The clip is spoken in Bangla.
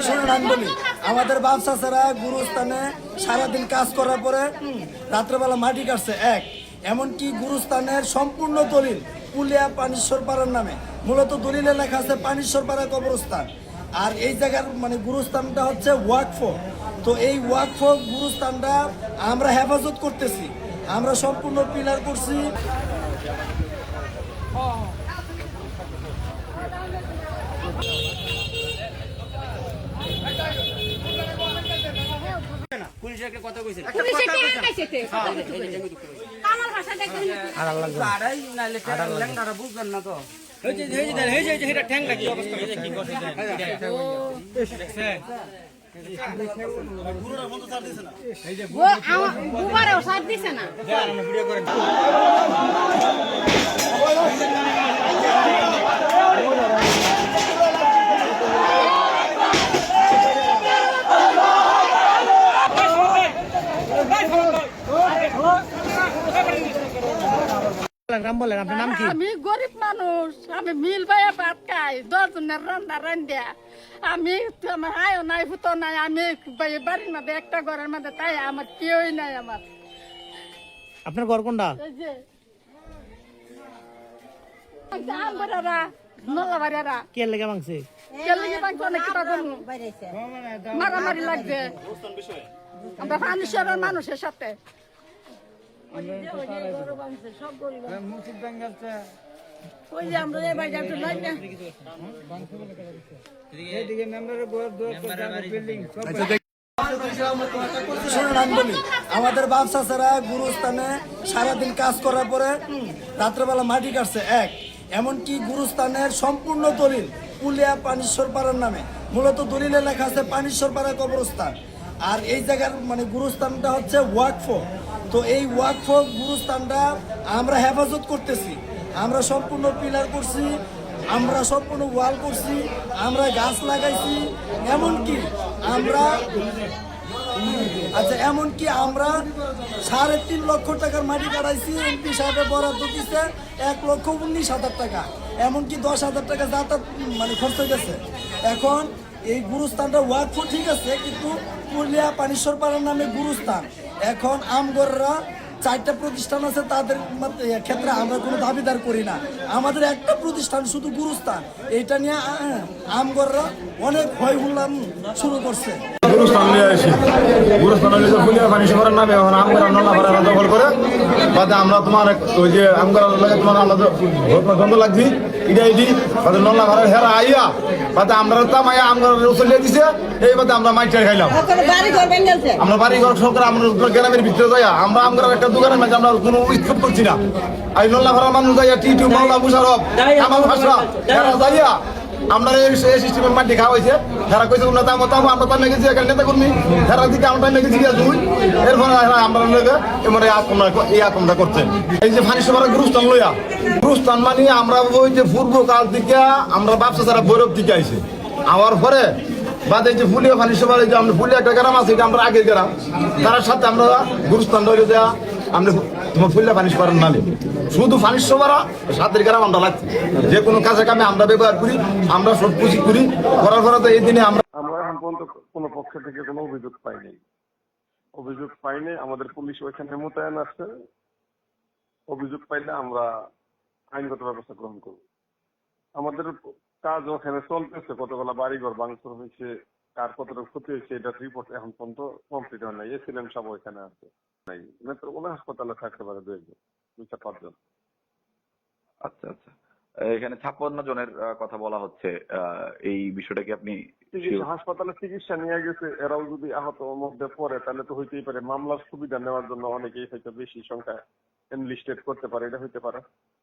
শুনুন আমি বলি, আমাদের বাপসাচারা গুরুস্থানে সারাদিন কাজ করার পরে রাত্রেবেলা মাটি কাটছে এক, এমনকি গুরুস্থানের সম্পূর্ণ দলিল পুলিয়া পানিশ্বর পাড়ার নামে, মূলত দলিলে লেখা আছে পানিশ্বর পাড়া কবরস্থান। আর এই জায়গার মানে গুরুস্থানটা হচ্ছে ওয়াকফ। তো এই ওয়াকফ গুরুস্থানটা আমরা হেফাজত করতেছি, আমরা সম্পূর্ণ পিলার করছি। পুলিশের কথা কইছে পুলিশে কি আইছে আমার ভাষা দেখেন আর আল্লাহ আড়াই নাইলে ল্যাংড়ারা বুঝবেন না তো এই যে এটা ঠ্যাংটা কি অবস্থা কি করছে দেখছে গুরুরা বন্ধ ছাড় দিছে না এই যে বুবারেও ছাড় দিছে না ভিডিও করেন আমি গরিব মানুষ, আমি মিল বাইয়া ভাত খাই, 10 জনের রান্না রান্ধিয়া আমি আমার আয়ও নাই ফুতো নাই, আমি বাড়ির মধ্যে একটা ঘরের মধ্যে তাই আমার কেউই নাই। আমার আপনার ঘর কোনটা? এই যে আমবাড়ারা নলাবাড়ারা কে লেগে মাংছে কেলে বাংলা অনেক কিবা করবো, মারামারি লাগছে আমরা ফানিশ্বরের মানুষের সাথে। শুনুন আমি বলি, আমাদের বাপসাচারা গুরুস্থানে সারাদিন কাজ করার পরে রাত্রেবেলা মাটি কাটছে এক, এমনকি গুরুস্থানের সম্পূর্ণ দলিল পুলিয়া পানিশ্বর পাড়ার নামে, মূলত দলিলে লেখা আছে পানিশ্বর পাড়া কবরস্থান। আর এই জায়গার মানে গুরুস্থানটা হচ্ছে ওয়াকফ। তো এই ওয়াকফ গুরুস্থানটা আমরা হেফাজত করতেছি, আমরা সম্পূর্ণ পিলার করছি, আমরা সম্পূর্ণ ওয়াল করছি, আমরা গাছ লাগাইছি, এমনকি আমরা এমনকি আমরা 3.5 লক্ষ টাকার মাটি কাটাইছি। এমপি সাহেবের বরাদ্দ দিচ্ছে 1,19,000 টাকা, এমনকি 10,000 টাকা যাতায়াত মানে খরচ হয়ে গেছে। এখন এই গুরুস্থানটা ওয়াকফ ঠিক আছে, কিন্তু পুরুলিয়া পানিশ্বর পাড়ার নামে গুরুস্থান। এখন আমগররা 4টা প্রতিষ্ঠান আছে, তাদের ক্ষেত্রে আমরা কোনো দাবিদার করি না, আমাদের একটা প্রতিষ্ঠান শুধু গুরুস্থান। এইটা নিয়ে আমগররা অনেক ভয় হুল্লাম শুরু করছে। গুরুস্থান নিয়ে আসি, গুরুস্থান পুলিয়া পানিশ্বরের নামে এখন আমরা নল্লাপাড়া দখল করে বাদে আমরা তোমার ওই যে আমরা তোমার আলাদা গন্ধ লাগছি ইডি বাদে নল্লাপাড়ার হেরা আইয়া বাদে আমরা তামাইয়া আমরা চলিয়ে দিছে। এই বাদে আমরা মাইটার খাইলাম, আমরা বাড়ি ঘর সরকার আমরা গ্রামের ভিতরে যাইয়া আমরা আমরা একটা দোকানের মাঝে আমরা কোনো স্টপ করছি না। আর নল্লাপাড়ার মানুষ যাইয়া টিটু মাওলা মুশারফ আমার ভাষা যাইয়া আমরা এই সিস্টেমের মাটি খাওয়া হয়েছে। যারা কইছে আমরা তাম আমরা তাম গেছি এখানে নেতা কর্মী, যারা দিকে আমরা গেছি দুই, এরপরে আমরা লোকে এমন এই আক্রমণটা করছে। এই যে ফানিশ্বর গুরুস্থান লইয়া, গুরুস্থান মানে আমরা ওই যে পূর্বকাল দিকে আমরা ব্যবসা ছাড়া বৈরব দিকে আইছে আওয়ার পরে বাদে যে ফুলিয়া ফানিশ্বর যে আমরা ফুলিয়া একটা গ্রাম আছে, এটা আমরা আগের গ্রাম, তার সাথে আমরা গুরুস্থান ধরে দেওয়া আমরা তোমার ফুলিয়া ফানিশ্বর নামে শুধু ফানিশ্বর সাতের গ্রাম আমরা লাগছি। যে কোনো কাজে কামে আমরা ব্যবহার করি, আমরা সব কিছু করি করার পরে তো এই দিনে আমরা এখন পর্যন্ত কোনো পক্ষ থেকে কোনো অভিযোগ পাইনি। আমাদের পুলিশ ওইখানে মোতায়েন আছে, অভিযোগ পাইলে আমরা আইনগত ব্যবস্থা গ্রহণ করব। আমাদের কাজ ওখানে চলতেছে, কতগুলা বাড়িঘর ভাঙচুর হয়েছে, কার কতটা ক্ষতি হয়েছে এটার রিপোর্ট এখন পর্যন্ত কমপ্লিট হয় নাই। এসিলেন সব ওইখানে আছে, নাই মেট্রোপোলে হাসপাতালে থাকতে পারে 2-5 জন। আচ্ছা আচ্ছা, এখানে 56 জনের কথা বলা হচ্ছে, এই বিষয়টা কি আপনি হাসপাতালে চিকিৎসা নিয়ে গেছে, এরাও যদি আহত মধ্যে পড়ে তাহলে তো হইতেই পারে। মামলার সুবিধা নেওয়ার জন্য অনেকেই হয়তো বেশি সংখ্যা এনলিস্টেড করতে পারে, এটা হইতে পারে।